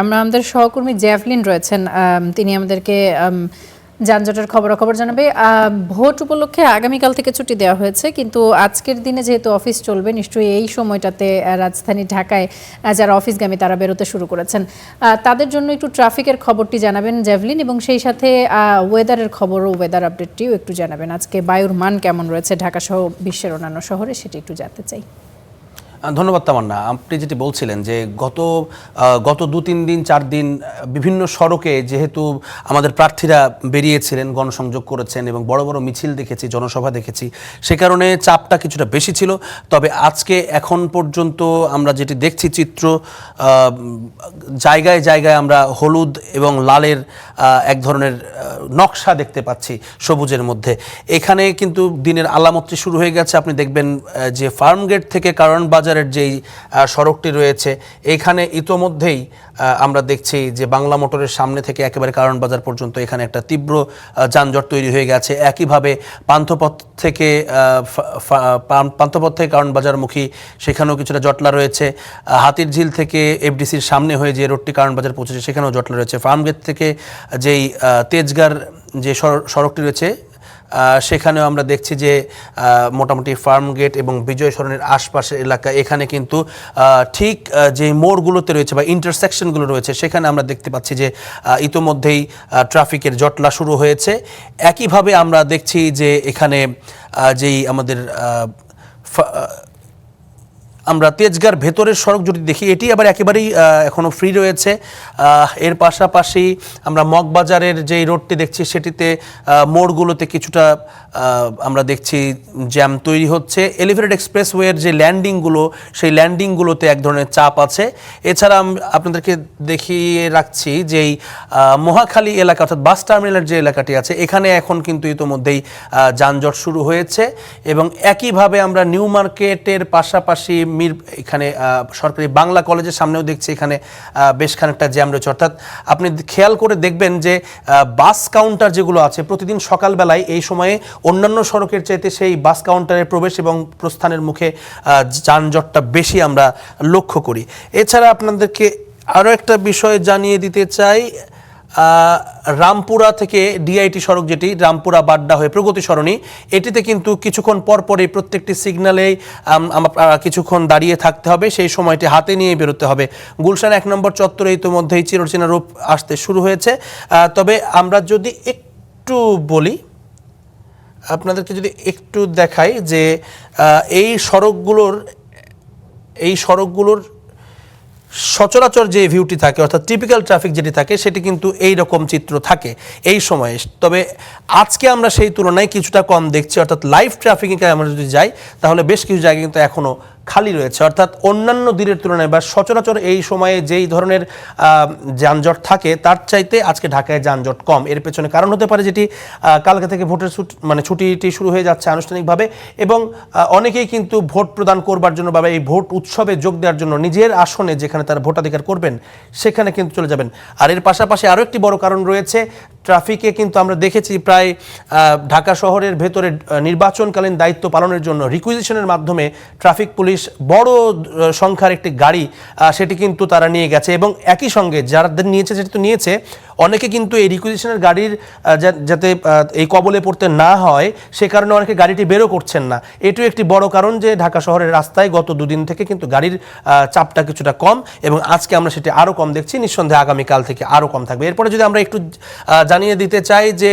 আমরা আমাদের সহকর্মী জ্যাভলিন রয়েছেন, তিনি আমাদেরকে যানজটের খবরাখবর জানাবে। ভোট উপলক্ষে আগামীকাল থেকে ছুটি দেওয়া হয়েছে, কিন্তু আজকের দিনে যেহেতু অফিস চলবে, নিশ্চয়ই এই সময়টাতে রাজধানী ঢাকায় যারা অফিসগামী তারা বেরোতে শুরু করেছেন। তাদের জন্য একটু ট্রাফিকের খবরটি জানাবেন জ্যাভলিন, এবং সেই সাথে ওয়েদারের খবরও, ওয়েদার আপডেটটিও একটু জানাবেন। আজকে বায়ুর মান কেমন রয়েছে ঢাকা সহ বিশ্বের অন্যান্য শহরে, সেটি একটু জানতে চাই। ধন্যবাদ তামান্না। আপনি যেটি বলছিলেন যে গত 2-3 দিন 4 দিন বিভিন্ন সড়কে যেহেতু আমাদের প্রার্থীরা বেরিয়েছিলেন, গণসংযোগ করেছেন এবং বড় বড় মিছিল দেখেছি, জনসভা দেখেছি, সে কারণে চাপটা কিছুটা বেশি ছিল। তবে আজকে এখন পর্যন্ত আমরা যেটি দেখছি চিত্র, জায়গায় জায়গায় আমরা হলুদ এবং লালের এক ধরনের নকশা দেখতে পাচ্ছি সবুজের মধ্যে। এখানে কিন্তু দিনের আলামতটি শুরু হয়ে গেছে। আপনি দেখবেন যে ফার্মগেট থেকে কারণ বাজারের যেই সড়কটি রয়েছে, এখানে ইতোমধ্যেই আমরা দেখছি যে বাংলা মোটরের সামনে থেকে একেবারে কারণ বাজার পর্যন্ত এখানে একটা তীব্র যানজট তৈরি হয়ে গেছে। একইভাবে পান্থপথ থেকে কারণ বাজারমুখী সেখানেও কিছুটা জটলা রয়েছে। হাতির ঝিল থেকে এফডিসির সামনে হয়ে যে রোডটি কারণ বাজার পৌঁছেছে সেখানেও জটলা রয়েছে। ফার্মগেট থেকে যেই তেজগাঁর যে সড়কটি রয়েছে সেখানেও আমরা দেখছি যে মোটামুটি ফার্মগেট এবং বিজয় সরণির আশপাশের এলাকা, এখানে কিন্তু ঠিক যে মোড়গুলোতে রয়েছে বা ইন্টারসেকশনগুলো রয়েছে সেখানে আমরা দেখতে পাচ্ছি যে ইতোমধ্যেই ট্রাফিকের জটলা শুরু হয়েছে। একইভাবে আমরা দেখছি যে এখানে যেই আমাদের আমরা তেজগাঁর ভেতরের সড়ক যদি দেখি, এটি আবার একেবারেই এখনও ফ্রি রয়েছে। এর পাশাপাশি আমরা মগবাজারের যেই রোডটি দেখছি সেটিতে মোড়গুলোতে কিছুটা আমরা দেখছি জ্যাম তৈরি হচ্ছে। এলিভেটেড এক্সপ্রেসওয়ের যে ল্যান্ডিংগুলো, সেই ল্যান্ডিংগুলোতে এক ধরনের চাপ আছে। এছাড়া আপনাদেরকে দেখিয়ে রাখছি যেই মহাখালী এলাকা অর্থাৎ বাস টার্মিনালের যে এলাকাটি আছে, এখানে এখন কিন্তু ইতোমধ্যেই যানজট শুরু হয়েছে। এবং একইভাবে আমরা নিউ মার্কেটের পাশাপাশি এখানে সরকারি বাংলা কলেজের সামনেও দেখছি এখানে বেশ খানিকটা জ্যাম রয়েছে। অর্থাৎ আপনি খেয়াল করে দেখবেন যে বাস কাউন্টার যেগুলো আছে, প্রতিদিন সকালবেলায় এই সময়ে অন্যান্য সড়কের চাইতে সেই বাস কাউন্টারের প্রবেশ এবং প্রস্থানের মুখে যানজটটা বেশি আমরা লক্ষ্য করি। এছাড়া আপনাদেরকে আরও একটা বিষয় জানিয়ে দিতে চাই, রামপুরা থেকে ডিআইটি সড়ক, যেটি রামপুরা বাড্ডা হয়ে প্রগতি সরণি, এটিতে কিন্তু কিছুক্ষণ পরপরই প্রত্যেকটি সিগন্যালে কিছুক্ষণ দাঁড়িয়ে থাকতে হবে। সেই সময়টি হাতে নিয়ে বেরোতে হবে। গুলশান 1 নম্বর চত্বরে ইতিমধ্যেই চিরচেনা রূপ আসতে শুরু হয়েছে। তবে আমরা যদি একটু বলি, আপনাদেরকে যদি একটু দেখাই যে এই সড়কগুলোর সচরাচর যে ভিউটি থাকে অর্থাৎ টিপিক্যাল ট্রাফিক যেটি থাকে সেটি কিন্তু এই রকম চিত্র থাকে এই সময়ে। তবে আজকে আমরা সেই তুলনায় কিছুটা কম দেখছি। অর্থাৎ লাইভ ট্রাফিকে আমরা যদি যাই তাহলে বেশ কিছু জায়গা কিন্তু এখনও খালি রয়েছে। অর্থাৎ অন্যান্য দিনের তুলনায় বা সচরাচর এই সময়ে যেই ধরনের যানজট থাকে তার চাইতে আজকে ঢাকায় যানজট কম। এর পেছনে কারণ হতে পারে যেটি কালকে থেকে ভোটের ছুটিটি শুরু হয়ে যাচ্ছে আনুষ্ঠানিকভাবে, এবং অনেকেই কিন্তু ভোট প্রদান করবার জন্য বা এই ভোট উৎসবে যোগ দেওয়ার জন্য নিজের আসনে যেখানে তারা ভোটাধিকার করবেন সেখানে কিন্তু চলে যাবেন। আর এর পাশাপাশি আরও একটি বড় কারণ রয়েছে ট্রাফিকে। কিন্তু আমরা দেখেছি প্রায় ঢাকা শহরের ভেতরে নির্বাচনকালীন দায়িত্ব পালনের জন্য রিকুইজিশনের মাধ্যমে ট্রাফিক পুলিশ বড় সংখ্যার একটি গাড়ি সেটি কিন্তু তারা নিয়ে গেছে, এবং একই সঙ্গে যারা নিয়েছে সেটি তো নিয়েছে, অনেকে কিন্তু এই রিকুইজিশনের গাড়ির যাতে এই কবলে পড়তে না হয় সে কারণে অনেকে গাড়িটি বেরো করছেন না। এটিও একটি বড় কারণ যে ঢাকা শহরের রাস্তায় গত 2 দিন থেকে কিন্তু গাড়ির চাপটা কিছুটা কম, এবং আজকে আমরা সেটি আরও কম দেখছি। নিঃসন্দেহে আগামীকাল থেকে আরও কম থাকবে। এরপরে যদি আমরা একটু জানিয়ে দিতে চাই যে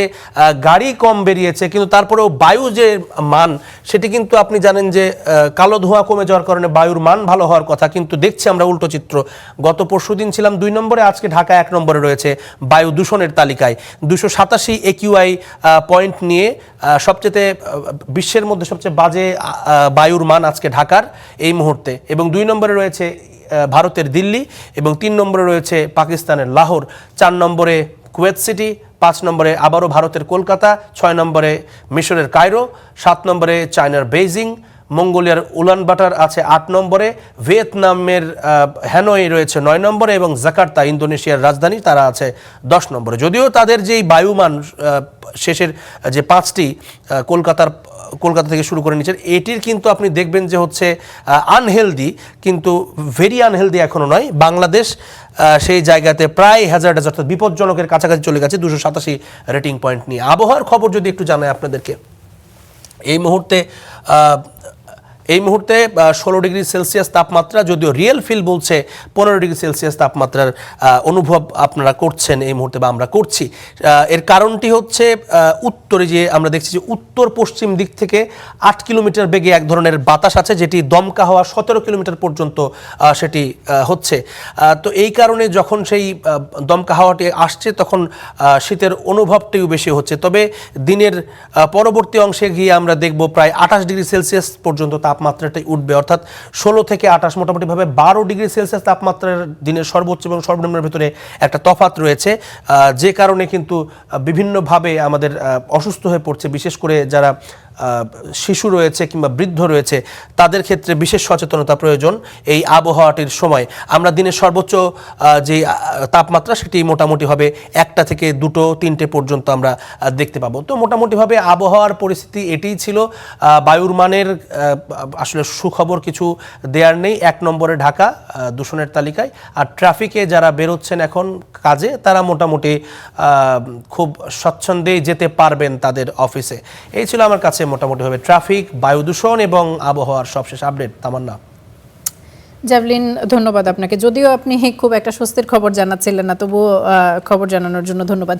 গাড়ি কম বেরিয়েছে, কিন্তু তারপরেও বায়ু যে মান সেটি কিন্তু আপনি জানেন যে কালো ধোঁয়া কমে যাওয়ার কারণে বায়ুর মান ভালো হওয়ার কথা, কিন্তু দেখছি আমরা উল্টো চিত্র। গত পরশুদিন ছিলাম 2 নম্বরে, আজকে ঢাকা 1 নম্বরে রয়েছে বায়ু দূষণের তালিকায়। 287 AQI পয়েন্ট নিয়ে সবচেয়ে বিশ্বের মধ্যে সবচেয়ে বাজে বায়ুর মান আজকে ঢাকার এই মুহূর্তে। এবং 2 নম্বরে রয়েছে ভারতের দিল্লি, এবং 3 নম্বরে রয়েছে পাকিস্তানের লাহোর, 4 নম্বরে কুয়েত সিটি, 5 নম্বরে আবারও ভারতের কলকাতা, 6 নম্বরে মিশরের কায়রো, 7 নম্বরে চায়নার বেইজিং, মঙ্গোলিয়ার উলানবাটার আছে 8 নম্বরে, ভিয়েতনামের হ্যানয় রয়েছে 9 নম্বরে এবং জাকার্তা ইন্দোনেশিয়ার রাজধানী তারা আছে 10 নম্বরে। যদিও তাদের যেই বায়ুমান শেষের যে 5টি কলকাতা থেকে শুরু করে নিচ্ছেন, এটির কিন্তু আপনি দেখবেন যে হচ্ছে আনহেলদি, কিন্তু ভেরি আনহেলদি এখনো নয়। বাংলাদেশ সেই জায়গাতে প্রায় হ্যাজার্ডাস অর্থাৎ বিপজ্জনকের কাছাকাছি চলে গেছে 287 রেটিং পয়েন্ট নিয়ে। আবহাওয়ার খবর যদি একটু জানাই আপনাদেরকে, এই মুহূর্তে 16 ডিগ্রি সেলসিয়াস তাপমাত্রা, যদিও রিয়েল ফিল বলছে 15 ডিগ্রি সেলসিয়াস তাপমাত্রার অনুভব আপনারা করছেন এই মুহূর্তে বা আমরা করছি। এর কারণটি হচ্ছে উত্তরে যে আমরা দেখছি যে উত্তর পশ্চিম দিক থেকে 8 কিলোমিটার বেগে এক ধরনের বাতাস আছে, যেটি দমকা হওয়া 17 কিলোমিটার পর্যন্ত সেটি হচ্ছে। তো এই কারণে যখন সেই দমকা হাওয়াটি আসছে তখন শীতের অনুভবটিও বেশি হচ্ছে। তবে দিনের পরবর্তী অংশে গিয়ে আমরা দেখব প্রায় 28 ডিগ্রি সেলসিয়াস পর্যন্ত তাপমাত্রাটাই উঠবে, অর্থাৎ 16 থেকে 28 মোটামুটিভাবে 12 ডিগ্রি সেলসিয়াস তাপমাত্রার দিনের সর্বোচ্চ এবং সর্বনিম্নের ভিতরে একটা তফাৎ রয়েছে, যে কারণে কিন্তু বিভিন্নভাবে আমাদের অসুস্থ হয়ে পড়ছে, বিশেষ করে যারা শিশু রয়েছে কিংবা বৃদ্ধ রয়েছে তাদের ক্ষেত্রে বিশেষ সচেতনতা প্রয়োজন এই আবহাওয়াটির সময়। আমরা দিনের সর্বোচ্চ যে তাপমাত্রা সেটি মোটামুটি হবে 1টা থেকে 2টো 3টে পর্যন্ত আমরা দেখতে পাবো। তো মোটামুটিভাবে আবহাওয়ার পরিস্থিতি এটিই ছিল। বায়ুর মানের আসলে সুখবর কিছু দেওয়ার নেই। 1 নম্বরে ঢাকা দূষণের তালিকায়, আর ট্রাফিকে যারা বেরোচ্ছেন এখন কাজে তারা মোটামুটি খুব স্বচ্ছন্দেই যেতে পারবেন তাদের অফিসে। এই ছিল আমার কাছে মোটামুটিভাবে ট্রাফিক, বায়ু দূষণ এবং আবহাওয়ার সবশেষ আপডেট। তামান্না। জ্যাভলিন, ধন্যবাদ আপনাকে। যদিও আপনি খুব একটা স্বস্তির খবর জানাচ্ছিলেন না, তবুও খবর জানানোর জন্য ধন্যবাদ।